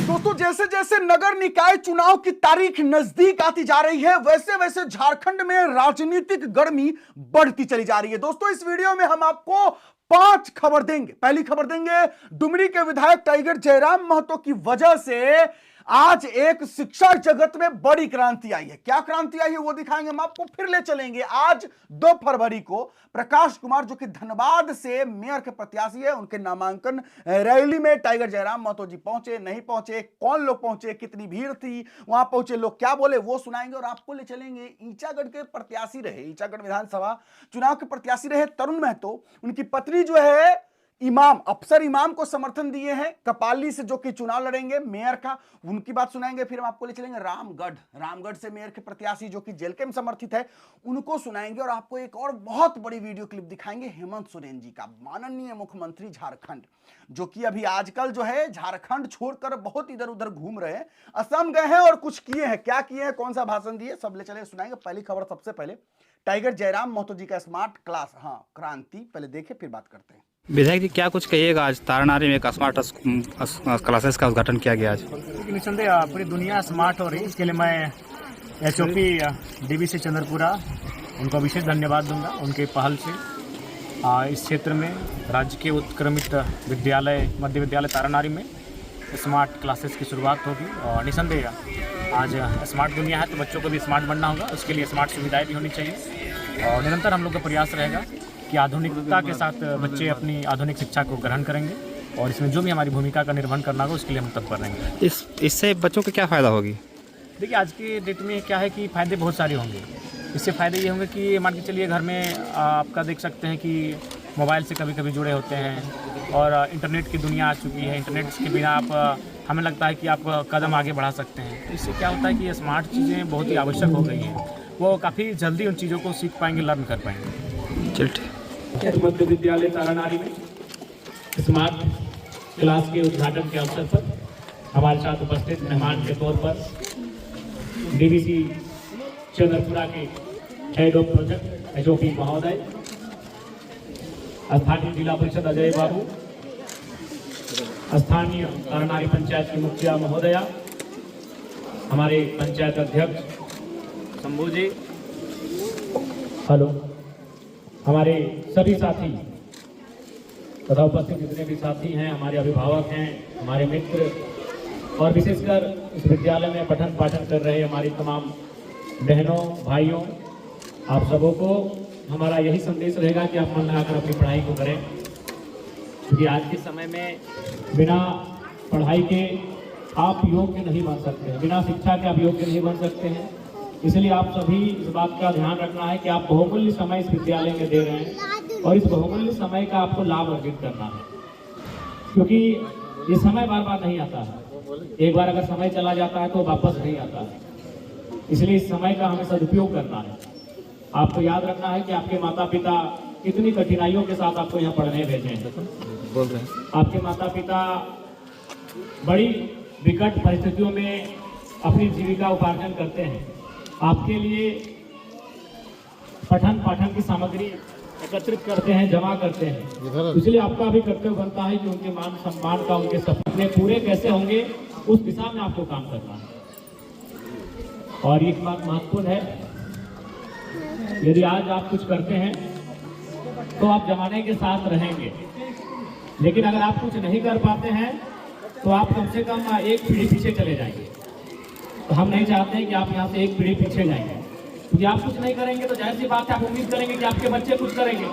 दोस्तों, जैसे जैसे नगर निकाय चुनाव की तारीख नजदीक आती जा रही है, वैसे वैसे झारखंड में राजनीतिक गर्मी बढ़ती चली जा रही है। दोस्तों, इस वीडियो में हम आपको 5 खबर देंगे। पहली खबर देंगे, डुमरी के विधायक टाइगर जयराम महतो की वजह से आज एक शिक्षा जगत में बड़ी क्रांति आई है। क्या क्रांति आई है वो दिखाएंगे हम आपको। फिर ले चलेंगे आज 2 फरवरी को प्रकाश कुमार, जो कि धनबाद से मेयर के प्रत्याशी है, उनके नामांकन रैली में टाइगर जयराम महतो जी पहुंचे, नहीं पहुंचे, कौन लोग पहुंचे, कितनी भीड़ थी, वहां पहुंचे लोग क्या बोले, वो सुनाएंगे। और आपको ले चलेंगे ईचागढ़ के प्रत्याशी रहे, ईचागढ़ विधानसभा चुनाव के प्रत्याशी रहे तरुण महतो, उनकी पत्नी जो है इमाम, अफसर इमाम को समर्थन दिए हैं कपाली से, जो कि चुनाव लड़ेंगे मेयर का, उनकी बात सुनाएंगे। फिर हम आपको ले चलेंगे रामगढ़ से मेयर के प्रत्याशी जो कि जेल के में समर्थित है, उनको सुनाएंगे। और आपको एक और बहुत बड़ी वीडियो क्लिप दिखाएंगे हेमंत सोरेन जी का, माननीय मुख्यमंत्री झारखंड, जो कि अभी आजकल जो है झारखंड छोड़कर बहुत इधर उधर घूम रहे हैं, असम गए हैं और कुछ किए हैं, क्या किए हैं, कौन सा भाषण दिए, सब ले चले सुनाएंगे। पहली खबर सबसे पहले टाइगर जयराम महतो जी का स्मार्ट क्लास, हाँ क्रांति, पहले देखे फिर बात करते हैं। विधायक जी, क्या कुछ कहिएगा? आज तारानारी में एक स्मार्ट क्लासेस का उद्घाटन किया गया आज। निसंदेह पूरी दुनिया स्मार्ट हो रही है, इसके लिए मैं एचओपी डीवीसी चंद्रपुरा उनको विशेष धन्यवाद दूंगा। उनके पहल से इस क्षेत्र में राज्य के उत्क्रमित विद्यालय, मध्य विद्यालय तारानारी में स्मार्ट क्लासेस की शुरुआत होगी। और निसंदेह आज स्मार्ट दुनिया है तो बच्चों को भी स्मार्ट बनना होगा, उसके लिए स्मार्ट सुविधाएं भी होनी चाहिए। और निरंतर हम लोग का प्रयास रहेगा कि आधुनिकता के साथ बच्चे अपनी आधुनिक शिक्षा को ग्रहण करेंगे, और इसमें जो भी हमारी भूमिका का निर्वहन करना होगा उसके लिए हम तत्पर रहेंगे। इससे बच्चों को क्या फ़ायदा होगी? देखिए, आज के डेट में क्या है कि फ़ायदे बहुत सारे होंगे। इससे फ़ायदे ये होंगे कि मान के चलिए घर में आपका देख सकते हैं कि मोबाइल से कभी कभी जुड़े होते हैं, और इंटरनेट की दुनिया आ चुकी है। इंटरनेट के बिना आप, हमें लगता है कि आप कदम आगे बढ़ा सकते हैं। तो इससे क्या होता है कि ये स्मार्ट चीज़ें बहुत ही आवश्यक हो गई हैं, वो काफ़ी जल्दी उन चीज़ों को सीख पाएंगे, लर्न कर पाएंगे। चलिए, मध्य विद्यालय तारानारी में स्मार्ट क्लास के उद्घाटन के अवसर पर हमारे साथ उपस्थित मेहमान के तौर पर डीवीसी चंद्रपुरा के हेड ऑफ प्रोजेक्ट एचओपी महोदय, स्थानीय जिला परिषद अजय बाबू, स्थानीय तारानारी पंचायत की मुखिया महोदया, हमारे पंचायत अध्यक्ष शंभू जी, हेलो, हमारे सभी साथी तथा उपस्थित जितने भी साथी हैं, हमारे अभिभावक हैं, हमारे मित्र, और विशेषकर इस विद्यालय में पठन पाठन कर रहे हमारी तमाम बहनों भाइयों, आप सबों को हमारा यही संदेश रहेगा कि आप मन लगाकर अपनी पढ़ाई को करें, क्योंकि आज के समय में बिना पढ़ाई के आप योग्य नहीं बन सकते हैं, बिना शिक्षा के आप योग्य नहीं बन सकते हैं। इसलिए आप सभी इस बात का ध्यान रखना है कि आप बहुमूल्य समय इस विद्यालय में दे रहे हैं, और इस बहुमूल्य समय का आपको लाभ अर्जित करना है, क्योंकि ये समय बार बार नहीं आता है। एक बार अगर समय चला जाता है तो वापस नहीं आता है, इसलिए इस समय का हमें सदुपयोग करना है। आपको याद रखना है कि आपके माता पिता कितनी कठिनाइयों के साथ आपको यहाँ पढ़ने भेजे हैं। बोल रहे हैं आपके माता पिता बड़ी विकट परिस्थितियों में अपनी जीविका उपार्जन करते हैं, आपके लिए पठन पाठन की सामग्री एकत्रित करते हैं, जमा करते हैं। इसलिए आपका भी कर्तव्य बनता है कि उनके मान सम्मान का, उनके सपने पूरे कैसे होंगे उस दिशा में आपको काम करना है। और एक बात महत्वपूर्ण है, यदि आज आप कुछ करते हैं तो आप जमाने के साथ रहेंगे, लेकिन अगर आप कुछ नहीं कर पाते हैं तो आप कम से कम एक पीढ़ी पीछे चले जाएंगे। तो हम नहीं चाहते हैं कि आप यहाँ से एक पीढ़ी पीछे जाएंगे, क्योंकि आप कुछ नहीं करेंगे तो जाहिर सी बात है आप उम्मीद करेंगे कि आपके बच्चे कुछ करेंगे।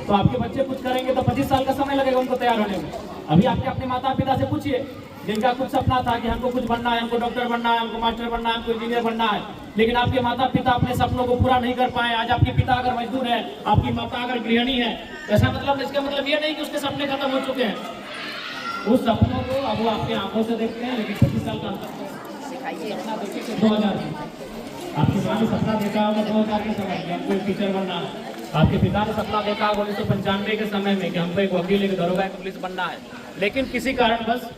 तो आपके बच्चे कुछ करेंगे तो 25 साल का समय लगेगा उनको तैयार होने में। अभी आपके अपने माता पिता से पूछिए, जिनका कुछ सपना था कि हमको कुछ बनना है, हमको डॉक्टर बनना है, हमको मास्टर बनना है, हमको इंजीनियर बनना है, लेकिन आपके माता पिता अपने सपनों को पूरा नहीं कर पाए। आज आपके पिता अगर मजदूर है, आपकी माता अगर गृहिणी है, ऐसा मतलब, इसका मतलब ये नहीं कि उसके सपने खत्म हो चुके हैं। उस सपनों को अब वो आपके आंखों से देखते हैं, लेकिन 25 साल का सपना देखिए 2000 आपकी माँ ने सपना देखा होगा 2000 के समय में हमको एक टीचर बनना है। आपके पिता ने सपना देखा होगा 1995 के समय में कि हमको एक वकील, एक दरोगा, एक पुलिस बनना है, लेकिन किसी कारणवश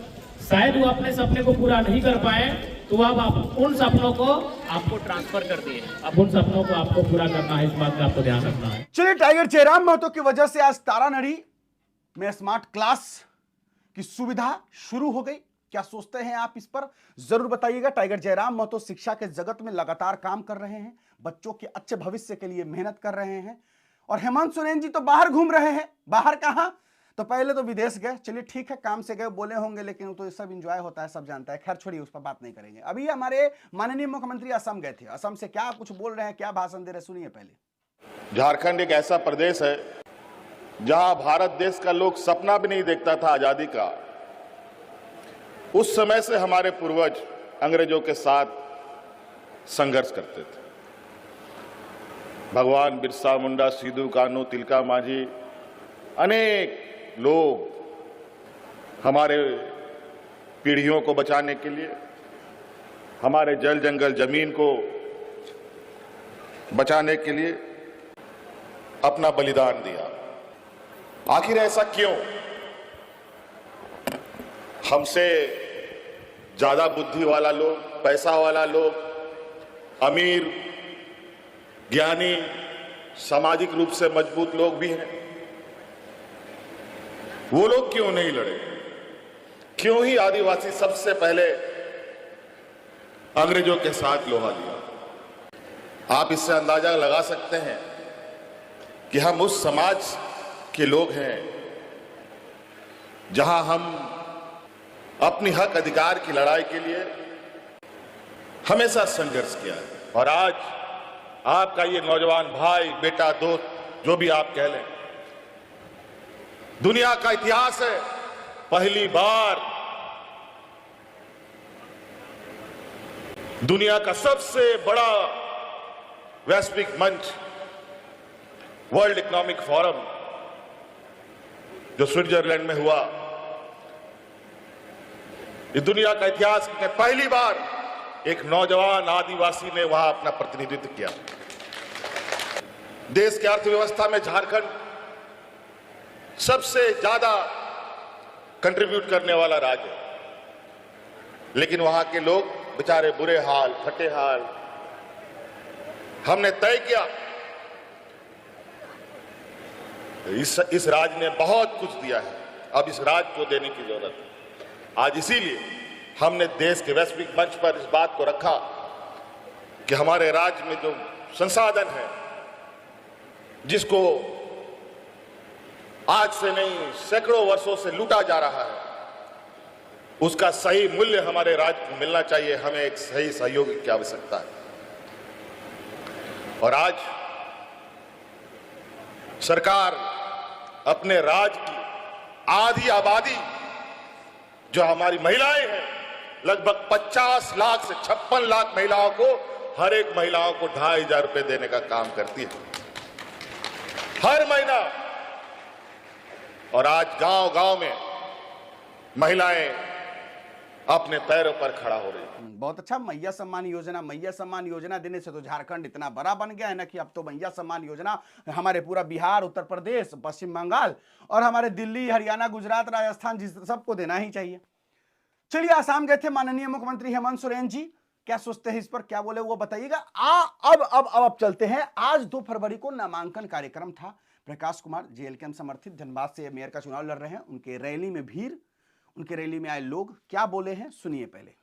शायद वो अपने सपने को पूरा नहीं कर पाए, तो अब आप उन सपनों को आपको ट्रांसफर कर दिए, अब उन सपनों को आपको पूरा करना है, इस बात का आपको ध्यान रखना है। चलिए, टाइगर जयराम महतो की वजह से आज तारानड़ी में स्मार्ट क्लास की सुविधा शुरू हो गई। क्या सोचते हैं आप इस पर, जरूर बताइएगा। टाइगर जयराम महतो शिक्षा के जगत में लगातार काम कर रहे हैं, बच्चों के अच्छे भविष्य के लिए मेहनत कर रहे हैं। और हेमंत सोरेन जी तो बाहर घूम रहे हैं। बाहर कहां, तो पहले तो विदेश गए, चलिए ठीक है, काम से गए बोले होंगे, लेकिन तो ये सब एंजॉय होता है, सब जानता है। खैर छोड़िए, उस पर बात नहीं करेंगे। अभी हमारे माननीय मुख्यमंत्री असम गए थे, असम से क्या कुछ बोल रहे हैं, क्या भाषण दे रहे, सुनिए पहले। झारखंड एक ऐसा प्रदेश है जहां भारत देश का लोग सपना भी नहीं देखता था आजादी का। उस समय से हमारे पूर्वज अंग्रेजों के साथ संघर्ष करते थे। भगवान बिरसा मुंडा, सिद्धू कान्हू, तिलका मांझी, अनेक लोग हमारे पीढ़ियों को बचाने के लिए, हमारे जल जंगल जमीन को बचाने के लिए अपना बलिदान दिया। आखिर ऐसा क्यों? हमसे ज्यादा बुद्धि वाला लोग, पैसा वाला लोग, अमीर, ज्ञानी, सामाजिक रूप से मजबूत लोग भी हैं। वो लोग क्यों नहीं लड़े? क्यों ही आदिवासी सबसे पहले अंग्रेजों के साथ लोहा लिया? आप इससे अंदाजा लगा सकते हैं कि हम उस समाज के लोग हैं जहां हम अपनी हक अधिकार की लड़ाई के लिए हमेशा संघर्ष किया है। और आज आपका ये नौजवान भाई, बेटा, दोस्त, जो भी आप कह लें, दुनिया का इतिहास है, पहली बार दुनिया का सबसे बड़ा वैश्विक मंच वर्ल्ड इकोनॉमिक फोरम जो स्विट्जरलैंड में हुआ, इस दुनिया का इतिहास में पहली बार एक नौजवान आदिवासी ने वहां अपना प्रतिनिधित्व किया। देश की अर्थव्यवस्था में झारखंड सबसे ज्यादा कंट्रीब्यूट करने वाला राज्य है, लेकिन वहां के लोग बेचारे बुरे हाल, फटे हाल। हमने तय किया इस राज्य ने बहुत कुछ दिया है, अब इस राज्य को देने की जरूरत है। आज इसीलिए हमने देश के वैश्विक मंच पर इस बात को रखा कि हमारे राज्य में जो संसाधन है, जिसको आज से नहीं सैकड़ों वर्षों से लूटा जा रहा है, उसका सही मूल्य हमारे राज्य को मिलना चाहिए। हमें एक सही सहयोग की आवश्यकता है। और आज सरकार अपने राज्य की आधी आबादी जो हमारी महिलाएं हैं, लगभग 50 लाख से 56 लाख महिलाओं को, हर एक महिलाओं को 2500 रुपए देने का काम करती है हर महीना। और आज गांव-गांव में महिलाएं अपने पैरों पर खड़ा हो रही है। बहुत अच्छा। मैया सम्मान योजना, मैया सम्मान योजना देने से तो झारखंड इतना बड़ा बन गया है ना कि अब तो मैया सम्मान योजना हमारे पूरा बिहार, उत्तर प्रदेश, पश्चिम बंगाल और हमारे दिल्ली, हरियाणा, गुजरात, राजस्थान, जिस सबको देना ही चाहिए। चलिए, आसाम गए थे माननीय मुख्यमंत्री हेमंत सोरेन जी, क्या सोचते हैं इस पर, क्या बोले वो बताइएगा। अब चलते हैं। आज 2 फरवरी को नामांकन कार्यक्रम था। प्रकाश कुमार जेएलके समर्थित धनबाद से मेयर का चुनाव लड़ रहे हैं। उनके रैली में भीड़, उनके रैली में आए लोग क्या बोले हैं, सुनिए पहले।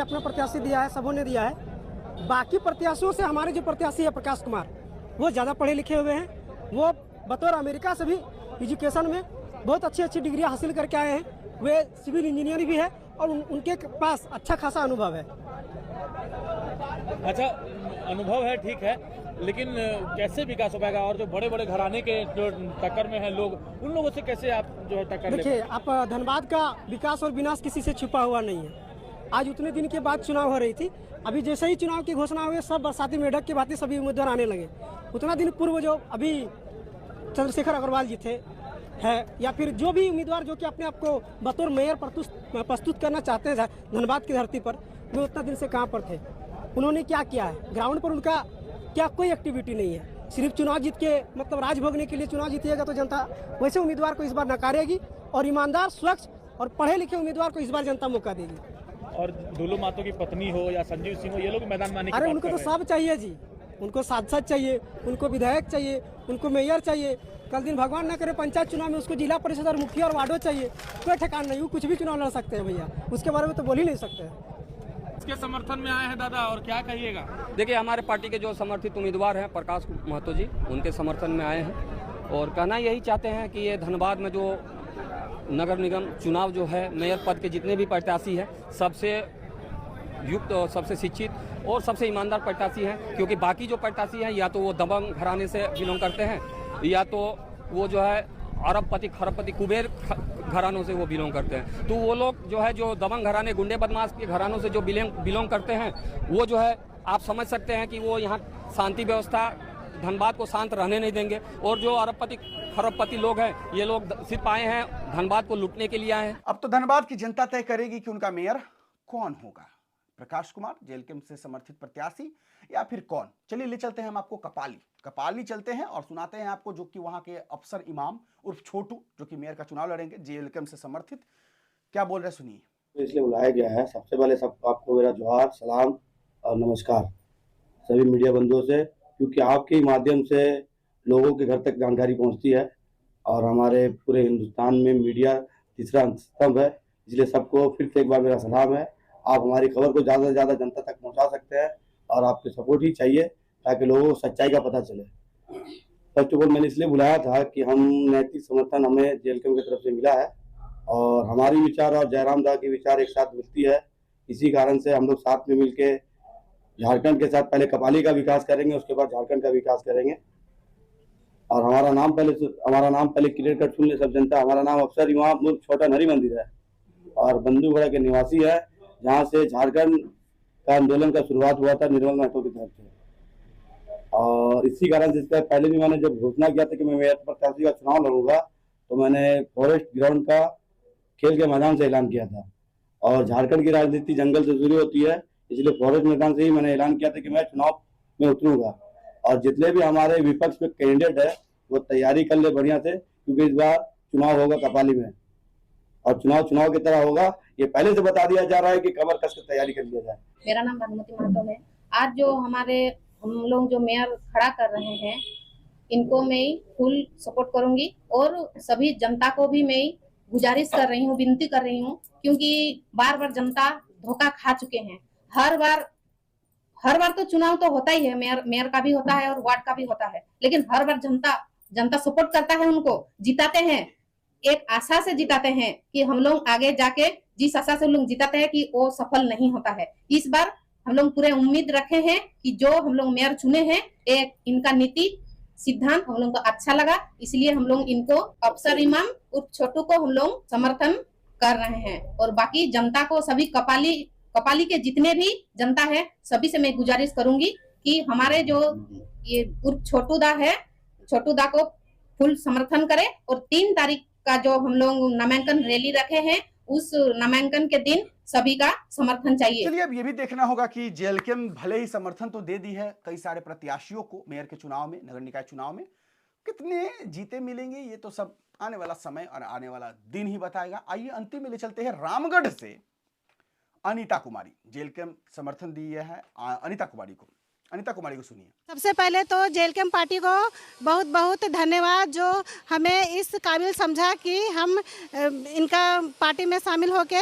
अपना प्रत्याशी दिया है, सबों ने दिया है। बाकी प्रत्याशियों से हमारे जो प्रत्याशी है प्रकाश कुमार, वो ज़्यादा पढ़े लिखे हुए हैं। वो बतौर अमेरिका से भी एजुकेशन में बहुत अच्छी अच्छी डिग्रियाँ हासिल करके आए हैं। वे सिविल इंजीनियर भी है और उनके पास अच्छा खासा अनुभव है। अच्छा, अनुभव है, ठीक है, लेकिन कैसे विकास हो पाएगा? और जो बड़े बड़े घराने के जो टक्कर में हैं लोग, उन लोगों से कैसे आप जो है टक्कर ले? देखिए, आप धनबाद का विकास और विनाश किसी से छुपा हुआ नहीं है। आज उतने दिन के बाद चुनाव हो रही थी, अभी जैसे ही चुनाव की घोषणा हुई सब बरसाती मेढक की बातें सभी उम्मीदवार आने लगे। उतना दिन पूर्व जो अभी चंद्रशेखर अग्रवाल जी थे है, या फिर जो भी उम्मीदवार जो कि अपने आप को बतौर मेयर प्रस्तुत करना चाहते हैं धनबाद की धरती पर, वे उतना दिन से कहाँ पर थे? उन्होंने क्या किया है? ग्राउंड पर उनका क्या कोई एक्टिविटी नहीं है। सिर्फ चुनाव जीत के मतलब राज भोगने के लिए चुनाव जीतिएगा तो जनता वैसे उम्मीदवार को इस बार नकारेगी, और ईमानदार, स्वच्छ और पढ़े लिखे उम्मीदवार को इस बार जनता मौका देगी। और दुल्लू महतो की पत्नी हो या संजीव सिंह हो, ये लोग मैदान में आने की अरे बात उनको कर तो रहे हैं। सब चाहिए जी, उनको सांसद चाहिए, उनको विधायक चाहिए, उनको मेयर चाहिए। कल दिन भगवान ना करे पंचायत चुनाव में उसको जिला परिषद और मुखिया और वार्डो चाहिए। कोई ठिकाना नहीं, वो कुछ भी चुनाव लड़ सकते हैं भैया, उसके बारे में तो बोल ही नहीं सकते। इसके समर्थन में आए हैं दादा, और क्या कहिएगा? देखिए, हमारे पार्टी के जो समर्थित उम्मीदवार हैं प्रकाश महतो जी, उनके समर्थन में आए हैं और कहना यही चाहते हैं कि ये धनबाद में जो नगर निगम चुनाव जो है, मेयर पद के जितने भी प्रत्याशी हैं, सबसे युक्त और सबसे शिक्षित और सबसे ईमानदार प्रत्याशी हैं। क्योंकि बाकी जो प्रत्याशी हैं या तो वो दबंग घराने से बिलोंग करते हैं, या तो वो जो है अरबपति खरबपति कुबेर घरानों से वो बिलोंग करते हैं। तो वो लोग जो है, जो दबंग घराने, गुंडे बदमाश के घरानों से जो बिलोंग करते हैं, वो जो है आप समझ सकते हैं कि वो यहाँ शांति व्यवस्था, धनबाद को शांत रहने नहीं देंगे। और जो अरबपति खरबपति लोग हैं, ये लोग सिर्फ आए हैं धनबाद को लूटने के लिए आए हैं। अब तो धनबाद की जनता तय करेगी कि उनका मेयर कौन होगा, प्रकाश कुमार जेएलके से समर्थित प्रत्याशी या फिर कौन। चलिए ले चलते हैं हम आपको कपाली चलते हैं और सुनाते हैं आपको, जो कि वहां के अफसर इमाम उर्फ छोटू, जो कि मेयर का चुनाव लड़ेंगे जेएलके से समर्थित, क्या बोल रहे सुनिए। तो इसलिए बुलाया गया है। सबसे पहले आपको मेरा जोहार, सलाम और नमस्कार सभी मीडिया बंधुओं से, क्योंकि आपके माध्यम से लोगों के घर तक जानकारी पहुंचती है और हमारे पूरे हिंदुस्तान में मीडिया तीसरा स्तंभ है। इसलिए सबको फिर से एक बार मेरा सलाम है। आप हमारी खबर को ज़्यादा से ज़्यादा जनता तक पहुंचा सकते हैं और आपके सपोर्ट ही चाहिए ताकि लोगों को सच्चाई का पता चले। फर्स्ट ऑफ ऑल मैंने इसलिए बुलाया था कि हम नैतिक समर्थन हमें जेएलके की तरफ से मिला है और हमारी विचार और जयराम दा की विचार एक साथ मिलती है। इसी कारण से हम लोग साथ में मिलके झारखंड के साथ पहले कपाली का विकास करेंगे, उसके बाद झारखंड का विकास करेंगे। और हमारा नाम पहले क्लियर कर सुन ले सब जनता। हमारा नाम अफसर इमाम छोटा नरी मंदिर है और बंधुगढ़ा के निवासी है, जहाँ से झारखंड का आंदोलन का शुरुआत हुआ था निर्मल महतो की तरफ से। और इसी कारण से पहले भी मैंने जब घोषणा किया था कि मैं मेयर प्रत्याशी का चुनाव लड़ूंगा, तो मैंने फॉरेस्ट ग्राउंड का खेल के मैदान से ऐलान किया था। और झारखंड की राजनीति जंगल से शुरू होती है, इसलिए फॉरेस्ट मैदान से ही मैंने ऐलान किया था कि मैं चुनाव में उतरूंगा। और जितने भी हमारे विपक्ष में कैंडिडेट है वो तैयारी कर ले बढ़िया से, क्योंकि इस बार चुनाव होगा कपाली में और चुनाव की तरह होगा। ये पहले से बता दिया जा रहा है कि कमर कस के तैयारी कर लिया जाए। मेरा नाम भानुमति महतो है। आज जो हम लोग जो मेयर खड़ा कर रहे हैं, इनको मैं फुल सपोर्ट करूंगी और सभी जनता को भी मैं गुजारिश कर रही हूँ, विनती कर रही हूँ, क्योंकि बार बार जनता धोखा खा चुके हैं। हर बार तो चुनाव तो होता ही है, मेयर का भी होता है और वार्ड का भी होता है, लेकिन हर बार जनता सपोर्ट करता है, उनको जिताते हैं, एक आशा से जिताते हैं कि हम लोग आगे जाके जिस आशा से लोग जिताते हैं कि वो सफल नहीं होता है। इस बार हम लोग पूरे उम्मीद रखे हैं कि जो हम लोग मेयर चुने हैं, एक इनका नीति सिद्धांत हम लोग को अच्छा लगा, इसलिए हम लोग इनको अफसर इमाम उर्फ छोटू को हम लोग समर्थन कर रहे हैं। और बाकी जनता को, सभी कपाली के जितने भी जनता है, सभी से मैं गुजारिश करूंगी कि हमारे जो ये उर्फ छोटू दा को फुल समर्थन करे और 3 तारीख का जो हम लोग नामांकन रैली रखे हैं, उस नामांकन के दिन सभी का समर्थन चाहिए। चलिए अब ये भी देखना होगा कि जेएलके भले ही समर्थन तो दे दी है कई सारे प्रत्याशियों को मेयर के चुनाव में, नगर निकाय चुनाव में, कितने जीते मिलेंगे ये तो सब आने वाला समय और आने वाला दिन ही बताएगा। आइए अंतिम में ले चलते हैं रामगढ़ से अनीता कुमारी, जेएलके समर्थन दी है अनीता कुमारी को सुनिए। सबसे पहले तो जेएलके पार्टी को बहुत बहुत धन्यवाद, जो हमें इस काबिल समझा कि हम इनका पार्टी में शामिल होके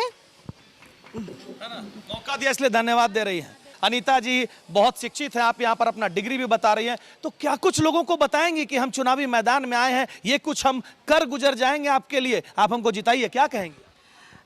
है ना, मौका दिया इसलिए धन्यवाद दे रही हैं। अनीता जी बहुत शिक्षित हैं, आप यहाँ पर अपना डिग्री भी बता रही हैं, तो क्या कुछ लोगों को बताएंगी कि हम चुनावी मैदान में आए हैं, ये कुछ हम कर गुजर जाएंगे आपके लिए, आप हमको जिताइए, क्या कहेंगे?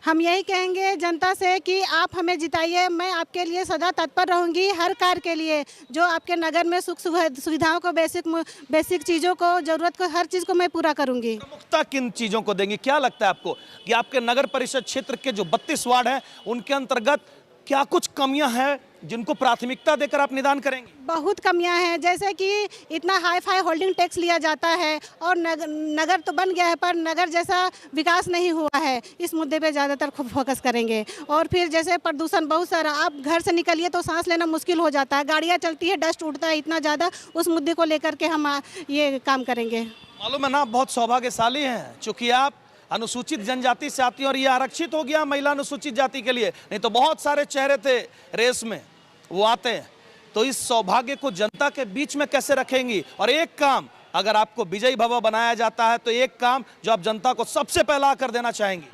हम यही कहेंगे जनता से कि आप हमें जिताइए, मैं आपके लिए सदा तत्पर रहूंगी, हर कार्य के लिए जो आपके नगर में सुख सुविधाओं को, बेसिक चीज़ों को, ज़रूरत को, हर चीज़ को मैं पूरा करूंगी। प्रमुखता किन चीज़ों को देंगी? क्या लगता है आपको कि आपके नगर परिषद क्षेत्र के जो 32 वार्ड हैं उनके अंतर्गत क्या कुछ कमियां हैं जिनको प्राथमिकता देकर आप निदान करेंगे? बहुत कमियां हैं, जैसे कि इतना हाई फाई होल्डिंग टैक्स लिया जाता है और नगर तो बन गया है पर नगर जैसा विकास नहीं हुआ है। इस मुद्दे पे ज़्यादातर फोकस करेंगे। और फिर जैसे प्रदूषण बहुत सारा, आप घर से निकलिए तो सांस लेना मुश्किल हो जाता है, गाड़ियाँ चलती है, डस्ट उड़ता है इतना ज़्यादा, उस मुद्दे को लेकर के हम ये काम करेंगे। मालूम है ना, आप बहुत सौभाग्यशाली हैं, चूँकि आप अनुसूचित जनजाति से आती हैं और ये आरक्षित हो गया महिला अनुसूचित जाति के लिए, नहीं तो बहुत सारे चेहरे थे रेस में, वो आते हैं। तो इस सौभाग्य को जनता के बीच में कैसे रखेंगी? और एक काम, अगर आपको विजयी भव बनाया जाता है तो एक काम जो आप जनता को सबसे पहला कर देना चाहेंगी?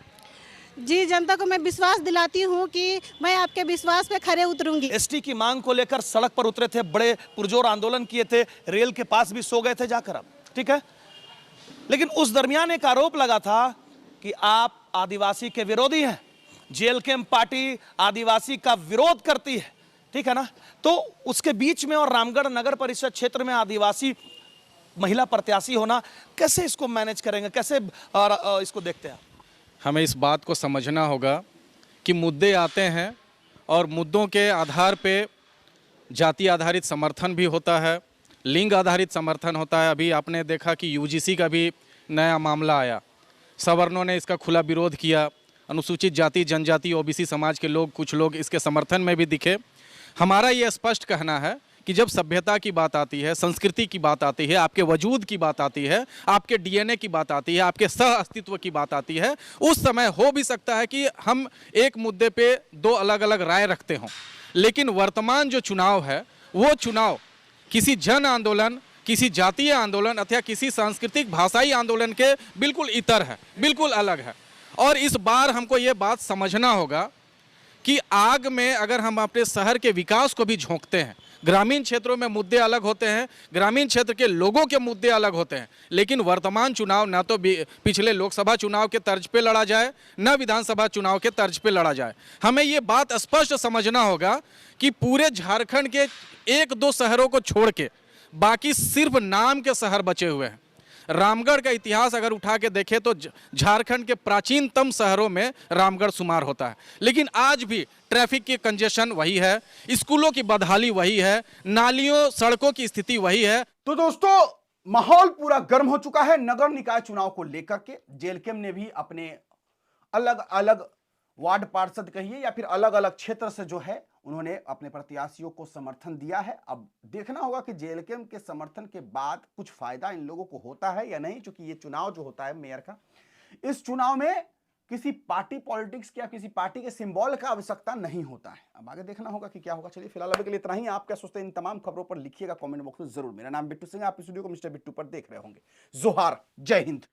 जी, जनता को मैं विश्वास दिलाती हूँ कि मैं आपके विश्वास पे खरे उतरूंगी। एसटी की मांग को लेकर सड़क पर उतरे थे, बड़े पुरजोर आंदोलन किए थे, रेल के पास भी सो गए थे जाकर आप, ठीक है, लेकिन उस दरमियान एक आरोप लगा था कि आप आदिवासी के विरोधी हैं, जेएलकेएम पार्टी आदिवासी का विरोध करती है, ठीक है ना। तो उसके बीच में और रामगढ़ नगर परिषद क्षेत्र में आदिवासी महिला प्रत्याशी होना, कैसे इसको मैनेज करेंगे, कैसे इसको देखते हैं? हमें इस बात को समझना होगा कि मुद्दे आते हैं और मुद्दों के आधार पे जाति आधारित समर्थन भी होता है, लिंग आधारित समर्थन होता है। अभी आपने देखा कि यूजीसी का भी नया मामला आया, सवर्णों ने इसका खुला विरोध किया, अनुसूचित जाति जनजाति ओबीसी समाज के लोग, कुछ लोग इसके समर्थन में भी दिखे। हमारा ये स्पष्ट कहना है कि जब सभ्यता की बात आती है, संस्कृति की बात आती है, आपके वजूद की बात आती है, आपके डीएनए की बात आती है, आपके सह अस्तित्व की बात आती है, उस समय हो भी सकता है कि हम एक मुद्दे पे दो अलग अलग राय रखते हों, लेकिन वर्तमान जो चुनाव है वो चुनाव किसी जन आंदोलन, किसी जातीय आंदोलन अथवा किसी सांस्कृतिक भाषाई आंदोलन के बिल्कुल इतर है, बिल्कुल अलग है। और इस बार हमको ये बात समझना होगा कि आग में अगर हम अपने शहर के विकास को भी झोंकते हैं, ग्रामीण क्षेत्रों में मुद्दे अलग होते हैं, ग्रामीण क्षेत्र के लोगों के मुद्दे अलग होते हैं, लेकिन वर्तमान चुनाव ना तो पिछले लोकसभा चुनाव के तर्ज पे लड़ा जाए, न विधानसभा चुनाव के तर्ज पे लड़ा जाए। हमें ये बात स्पष्ट समझना होगा कि पूरे झारखंड के एक दो शहरों को छोड़ के बाकी सिर्फ नाम के शहर बचे हुए हैं। रामगढ़ का इतिहास अगर उठा के देखें तो झारखंड के प्राचीनतम शहरों में रामगढ़ शुमार होता है, लेकिन आज भी ट्रैफिक की कंजेशन वही है, स्कूलों की बदहाली वही है, नालियों सड़कों की स्थिति वही है। तो दोस्तों, माहौल पूरा गर्म हो चुका है नगर निकाय चुनाव को लेकर के। जेएलकेएम ने भी अपने अलग अलग वार्ड पार्षद कहिए या फिर अलग अलग क्षेत्र से जो है उन्होंने अपने प्रत्याशियों को समर्थन दिया है। अब देखना होगा कि जेएलकेएम के समर्थन के बाद कुछ फायदा इन लोगों को होता है या नहीं, क्योंकि ये चुनाव जो होता है मेयर का, इस चुनाव में किसी पार्टी पॉलिटिक्स या किसी पार्टी के सिंबल का आवश्यकता नहीं होता है। अब आगे देखना होगा कि क्या होगा। चलिए फिलहाल अभी के लिए इतना ही। आप क्या सोचते हैं इन तमाम खबरों पर लिखिएगा कमेंट बॉक्स में जरूर। मेरा नाम बिट्टू सिंह, आप इस वीडियो को मिस्टर बिट्टू पर देख रहे होंगे। जोहार, जय हिंद।